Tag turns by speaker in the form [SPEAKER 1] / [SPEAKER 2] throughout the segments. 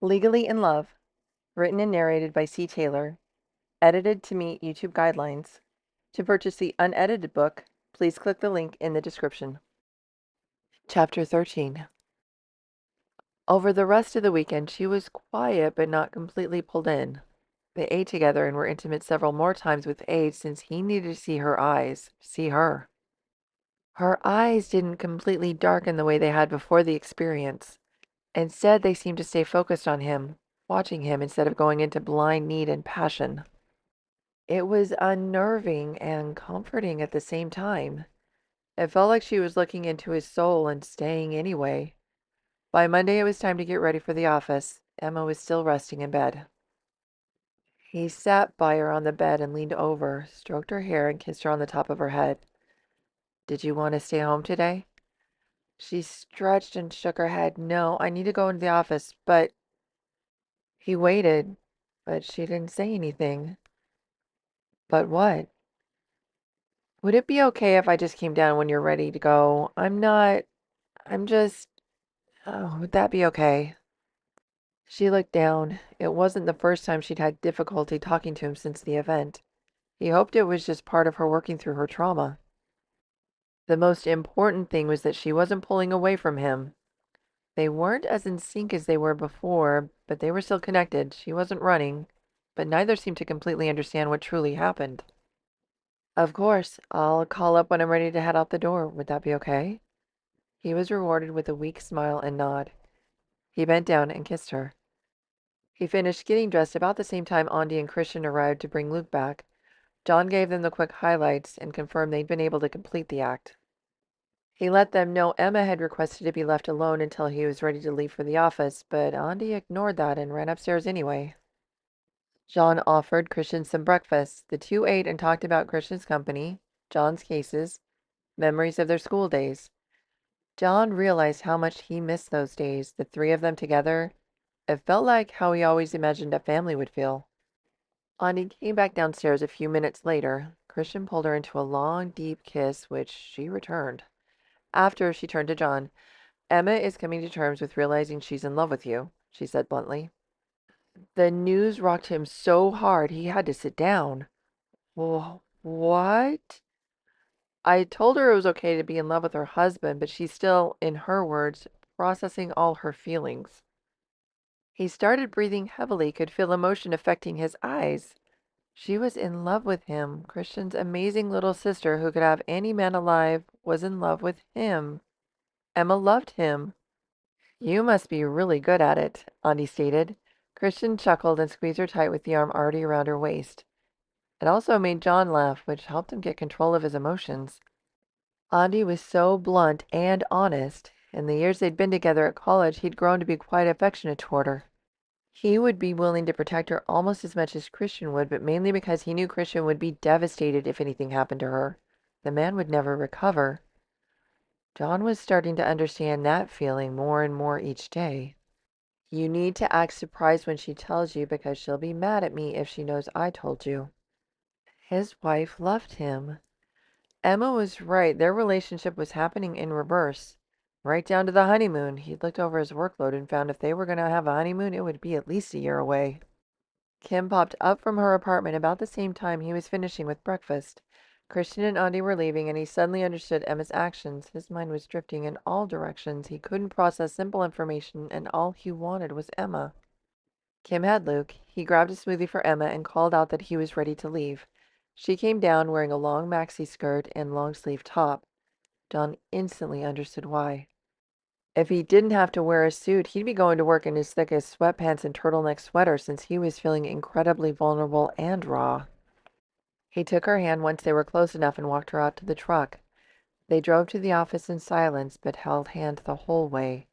[SPEAKER 1] Legally in Love, written and narrated by C. Taylor, edited to meet YouTube guidelines. To purchase the unedited book, please click the link in the description. Chapter 13. Over the rest of the weekend, she was quiet but not completely pulled in. They ate together and were intimate several more times with Abe since he needed to see her eyes, see her. Her eyes didn't completely darken the way they had before the experience. Instead, they seemed to stay focused on him, watching him instead of going into blind need and passion. It was unnerving and comforting at the same time. It felt like she was looking into his soul and staying anyway. By Monday, it was time to get ready for the office. Emma was still resting in bed. He sat by her on the bed and leaned over, stroked her hair, and kissed her on the top of her head. "Did you want to stay home today?" She stretched and shook her head. "No, I need to go into the office, but—" He waited, but she didn't say anything. "But what?" "Would it be okay if I just came down when you're ready to go? I'm just, oh, would that be okay?" She looked down. It wasn't the first time she'd had difficulty talking to him since the event. He hoped it was just part of her working through her trauma. The most important thing was that she wasn't pulling away from him. They weren't as in sync as they were before, but they were still connected. She wasn't running, but neither seemed to completely understand what truly happened. "Of course, I'll call up when I'm ready to head out the door. Would that be okay?" He was rewarded with a weak smile and nod. He bent down and kissed her. He finished getting dressed about the same time Andy and Christian arrived to bring Luke back. John gave them the quick highlights and confirmed they'd been able to complete the act. He let them know Emma had requested to be left alone until he was ready to leave for the office, but Andy ignored that and ran upstairs anyway. John offered Christian some breakfast. The two ate and talked about Christian's company, John's cases, memories of their school days. John realized how much he missed those days, the three of them together. It felt like how he always imagined a family would feel. Andy came back downstairs a few minutes later. Christian pulled her into a long, deep kiss, which she returned. After, she turned to John. "Emma is coming to terms with realizing she's in love with you," she said bluntly. The news rocked him so hard he had to sit down. What?" "I told her it was okay to be in love with her husband, but she's still, in her words, processing all her feelings." He started breathing heavily, could feel emotion affecting his eyes. She was in love with him. Christian's amazing little sister, who could have any man alive, was in love with him. Emma loved him. "You must be really good at it," Andy stated. Christian chuckled and squeezed her tight with the arm already around her waist. It also made John laugh, which helped him get control of his emotions. Andy was so blunt and honest. In the years they'd been together at college, he'd grown to be quite affectionate toward her. He would be willing to protect her almost as much as Christian would, but mainly because he knew Christian would be devastated if anything happened to her. The man would never recover. John was starting to understand that feeling more and more each day. "You need to act surprised when she tells you because she'll be mad at me if she knows I told you." His wife loved him. Emma was right. Their relationship was happening in reverse. Right down to the honeymoon. He'd looked over his workload and found if they were going to have a honeymoon, it would be at least a year away. Kim popped up from her apartment about the same time he was finishing with breakfast. Christian and Andy were leaving, and he suddenly understood Emma's actions. His mind was drifting in all directions. He couldn't process simple information, and all he wanted was Emma. Kim had Luke. He grabbed a smoothie for Emma and called out that he was ready to leave. She came down wearing a long maxi skirt and long-sleeve top. John instantly understood why. If he didn't have to wear a suit, he'd be going to work in his thickest sweatpants and turtleneck sweater since he was feeling incredibly vulnerable and raw. He took her hand once they were close enough and walked her out to the truck. They drove to the office in silence, but held hands the whole way.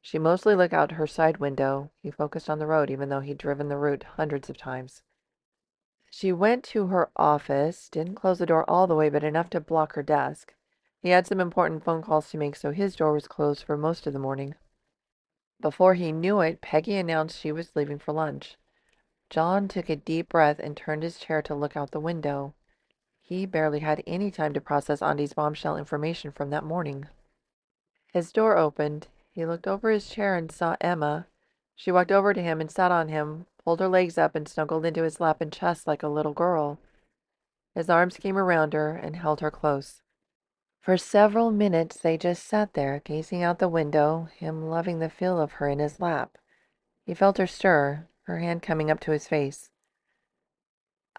[SPEAKER 1] She mostly looked out her side window. He focused on the road, even though he'd driven the route hundreds of times. She went to her office, didn't close the door all the way, but enough to block her desk. He had some important phone calls to make, so his door was closed for most of the morning. Before he knew it, Peggy announced she was leaving for lunch. John took a deep breath and turned his chair to look out the window. He barely had any time to process Andy's bombshell information from that morning. His door opened. He looked over his chair and saw Emma. She walked over to him and sat on him, pulled her legs up and snuggled into his lap and chest like a little girl. His arms came around her and held her close. For several minutes they just sat there, gazing out the window, him loving the feel of her in his lap. He felt her stir, her hand coming up to his face.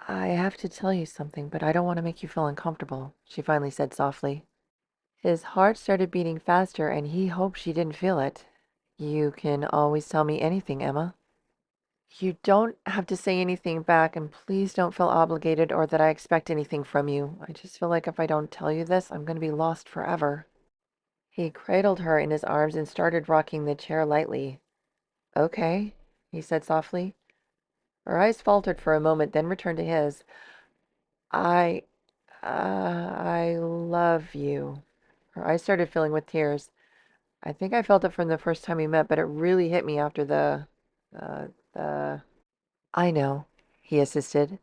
[SPEAKER 1] "I have to tell you something, but I don't want to make you feel uncomfortable," she finally said softly. His heart started beating faster, and he hoped she didn't feel it. "You can always tell me anything, Emma." "You don't have to say anything back, and please don't feel obligated or that I expect anything from you. I just feel like if I don't tell you this, I'm going to be lost forever." He cradled her in his arms and started rocking the chair lightly. "Okay," he said softly. Her eyes faltered for a moment, then returned to his. I, I love you." Her eyes started filling with tears. "I think I felt it from the first time we met, but it really hit me after the. I know," he assisted.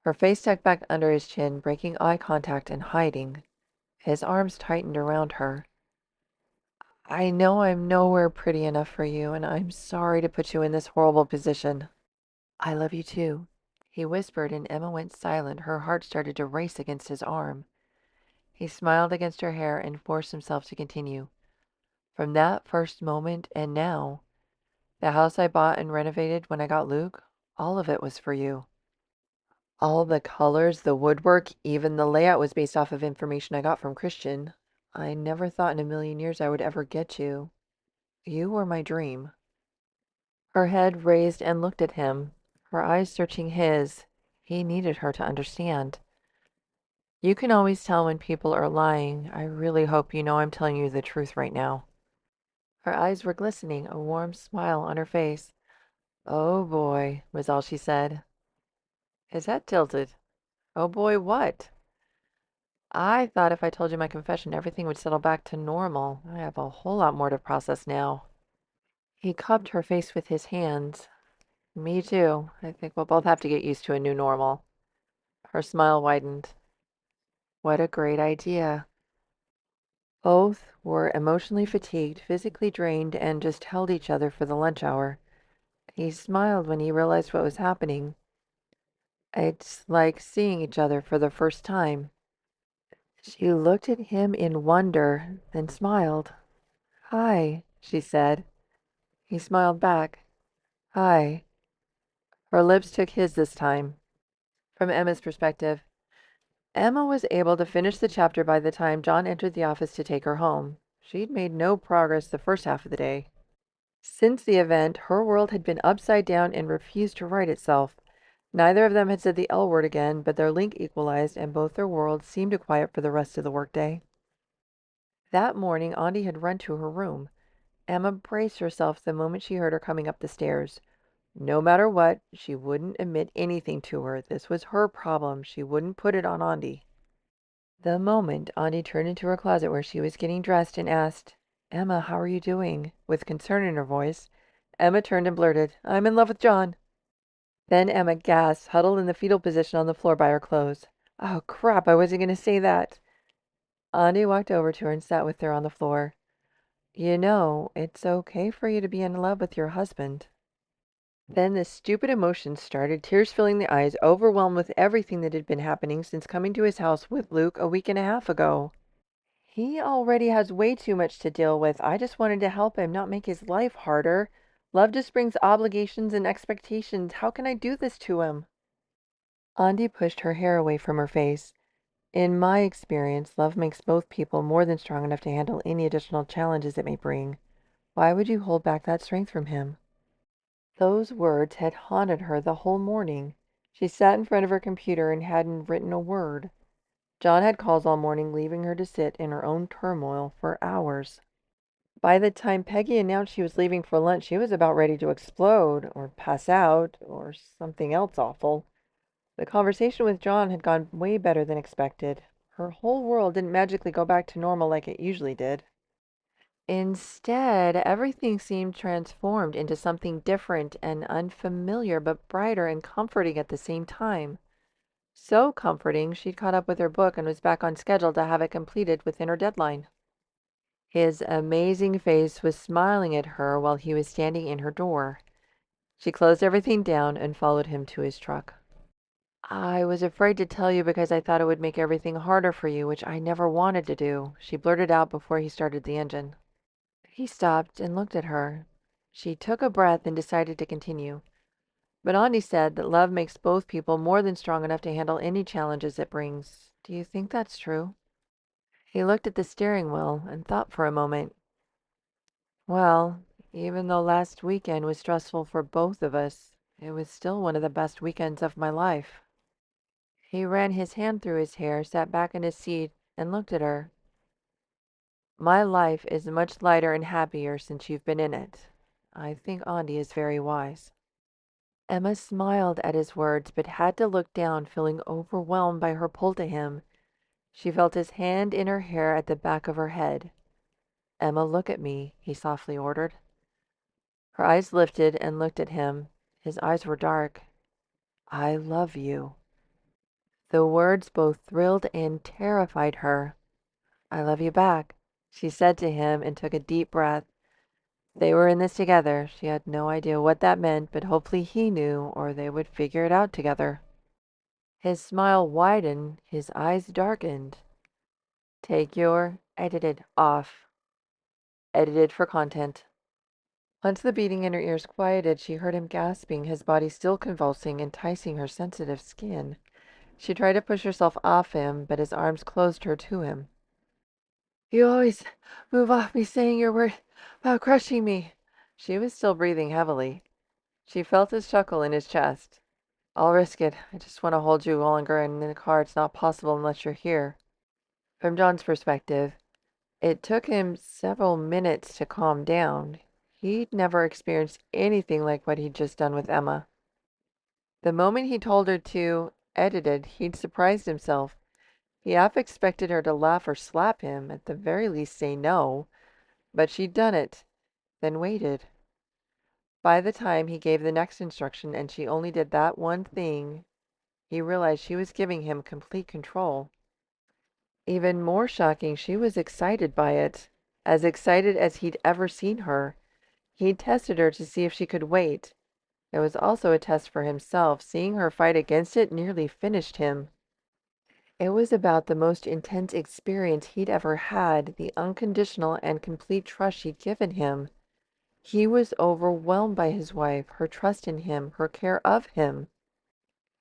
[SPEAKER 1] Her face tucked back under his chin, breaking eye contact and hiding. His arms tightened around her. "I know I'm nowhere pretty enough for you, and I'm sorry to put you in this horrible position." "I love you too," he whispered, and Emma went silent. Her heart started to race against his arm. He smiled against her hair and forced himself to continue. "From that first moment and now, the house I bought and renovated when I got Luke, all of it was for you. All the colors, the woodwork, even the layout was based off of information I got from Christian. I never thought in a million years I would ever get you. You were my dream." Her head raised and looked at him, her eyes searching his. He needed her to understand. "You can always tell when people are lying. I really hope you know I'm telling you the truth right now." Her eyes were glistening, a warm smile on her face. "Oh boy," was all she said. His head tilted. "Oh boy, what?" "I thought if I told you my confession, everything would settle back to normal. I have a whole lot more to process now." He cupped her face with his hands. "Me too. I think we'll both have to get used to a new normal." Her smile widened. "What a great idea." Both were emotionally fatigued, physically drained, and just held each other for the lunch hour. He smiled when he realized what was happening. It's like seeing each other for the first time. She looked at him in wonder, then smiled. "Hi," she said. He smiled back. "Hi." Her lips took his this time. From Emma's perspective, Emma was able to finish the chapter by the time John entered the office to take her home. She'd made no progress the first half of the day. Since the event, her world had been upside down and refused to right itself. Neither of them had said the L word again, but their link equalized, and both their worlds seemed to quiet for the rest of the workday. That morning, Auntie had run to her room. Emma braced herself the moment she heard her coming up the stairs. No matter what, she wouldn't admit anything to her. This was her problem. She wouldn't put it on Auntie. The moment Auntie turned into her closet where she was getting dressed and asked, "Emma, how are you doing?" with concern in her voice, Emma turned and blurted, "I'm in love with John." Then Emma gasped, huddled in the fetal position on the floor by her clothes. "Oh, crap, I wasn't going to say that." Auntie walked over to her and sat with her on the floor. "You know, it's okay for you to be in love with your husband." Then the stupid emotions started, tears filling the eyes, overwhelmed with everything that had been happening since coming to his house with Luke a week and a half ago. He already has way too much to deal with. I just wanted to help him, not make his life harder. Love just brings obligations and expectations. How can I do this to him? Andi pushed her hair away from her face. "In my experience, love makes both people more than strong enough to handle any additional challenges it may bring. Why would you hold back that strength from him?" Those words had haunted her the whole morning. She sat in front of her computer and hadn't written a word. John had calls all morning, leaving her to sit in her own turmoil for hours. By the time Peggy announced she was leaving for lunch, she was about ready to explode, or pass out, or something else awful. The conversation with John had gone way better than expected. Her whole world didn't magically go back to normal like it usually did. Instead, everything seemed transformed into something different and unfamiliar, but brighter and comforting at the same time. So comforting, she'd caught up with her book and was back on schedule to have it completed within her deadline. His amazing face was smiling at her while he was standing in her door. She closed everything down and followed him to his truck. I was afraid to tell you because I thought it would make everything harder for you, which I never wanted to do, she blurted out before he started the engine. He stopped and looked at her. She took a breath and decided to continue. But Andi said that love makes both people more than strong enough to handle any challenges it brings. Do you think that's true? He looked at the steering wheel and thought for a moment. Well, even though last weekend was stressful for both of us, it was still one of the best weekends of my life. He ran his hand through his hair, sat back in his seat, and looked at her. My life is much lighter and happier since you've been in it. I think Andi is very wise. Emma smiled at his words, but had to look down, feeling overwhelmed by her pull to him. She felt his hand in her hair at the back of her head. Emma, look at me, he softly ordered. Her eyes lifted and looked at him. His eyes were dark. I love you. The words both thrilled and terrified her. I love you back, she said to him and took a deep breath. They were in this together. She had no idea what that meant, but hopefully he knew, or they would figure it out together. His smile widened, his eyes darkened. Take your edited off. Edited for content. Once the beating in her ears quieted, she heard him gasping, his body still convulsing, enticing her sensitive skin. She tried to push herself off him, but his arms closed her to him. You always move off me saying your word about crushing me. She was still breathing heavily. She felt his chuckle in his chest. I'll risk it. I just want to hold you longer, and in the car it's not possible unless you're here. From John's perspective, it took him several minutes to calm down. He'd never experienced anything like what he'd just done with Emma. The moment he told her to, edited, he'd surprised himself. He half expected her to laugh or slap him, at the very least say no, but she'd done it, then waited. By the time he gave the next instruction and she only did that one thing, he realized she was giving him complete control. Even more shocking, she was excited by it, as excited as he'd ever seen her. He'd tested her to see if she could wait. It was also a test for himself. Seeing her fight against it nearly finished him. It was about the most intense experience he'd ever had, the unconditional and complete trust she'd given him. He was overwhelmed by his wife, her trust in him, her care of him.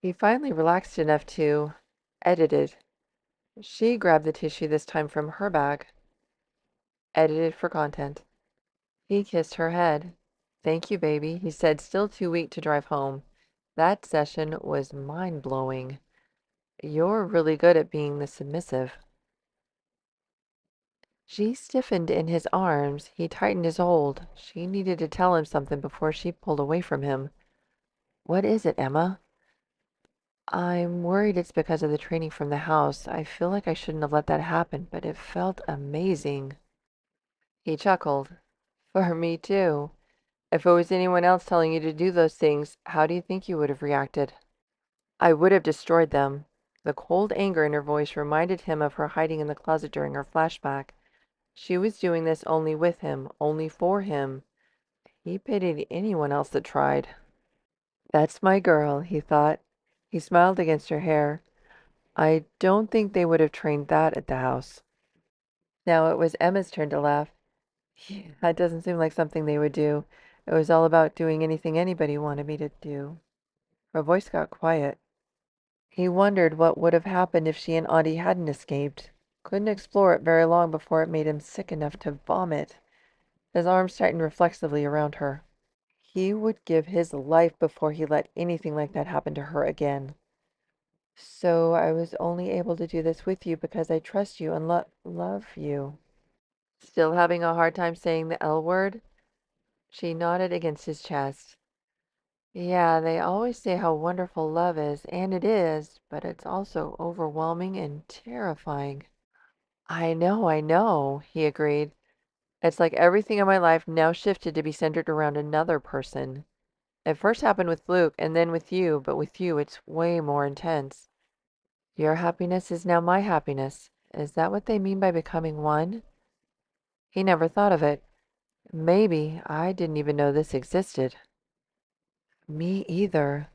[SPEAKER 1] He finally relaxed enough to, edited. She grabbed the tissue this time from her bag. Edited for content. He kissed her head. Thank you, baby, he said, still too weak to drive home. That session was mind-blowing. You're really good at being the submissive. She stiffened in his arms. He tightened his hold. She needed to tell him something before she pulled away from him. What is it, Emma? I'm worried it's because of the training from the house. I feel like I shouldn't have let that happen, but it felt amazing. He chuckled. For me too. If it was anyone else telling you to do those things, how do you think you would have reacted? I would have destroyed them. The cold anger in her voice reminded him of her hiding in the closet during her flashback. She was doing this only with him, only for him. He pitied anyone else that tried. That's my girl, he thought. He smiled against her hair. I don't think they would have trained that at the house. Now it was Emma's turn to laugh. Yeah, that doesn't seem like something they would do. It was all about doing anything anybody wanted me to do. Her voice got quiet. He wondered what would have happened if she and Audie hadn't escaped. Couldn't explore it very long before it made him sick enough to vomit. His arms tightened reflexively around her. He would give his life before he let anything like that happen to her again. So I was only able to do this with you because I trust you and love you. Still having a hard time saying the L word? She nodded against his chest. Yeah, they always say how wonderful love is, and it is, but it's also overwhelming and terrifying. I know, he agreed. It's like everything in my life now shifted to be centered around another person. It first happened with Luke and then with you, but with you it's way more intense. Your happiness is now my happiness. Is that what they mean by becoming one? He never thought of it. Maybe I didn't even know this existed. Me either.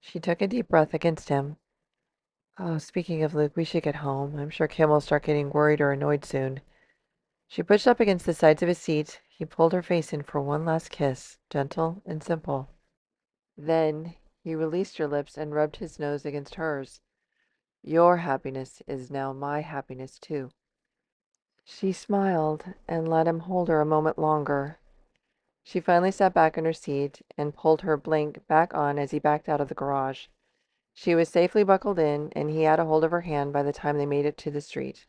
[SPEAKER 1] She took a deep breath against him. Oh, speaking of Luke, we should get home. I'm sure Kim will start getting worried or annoyed soon. She pushed up against the sides of his seat. He pulled her face in for one last kiss, gentle and simple. Then he released her lips and rubbed his nose against hers. Your happiness is now my happiness, too. She smiled and let him hold her a moment longer. She finally sat back in her seat and pulled her blank back on as he backed out of the garage. She was safely buckled in, and he had a hold of her hand by the time they made it to the street.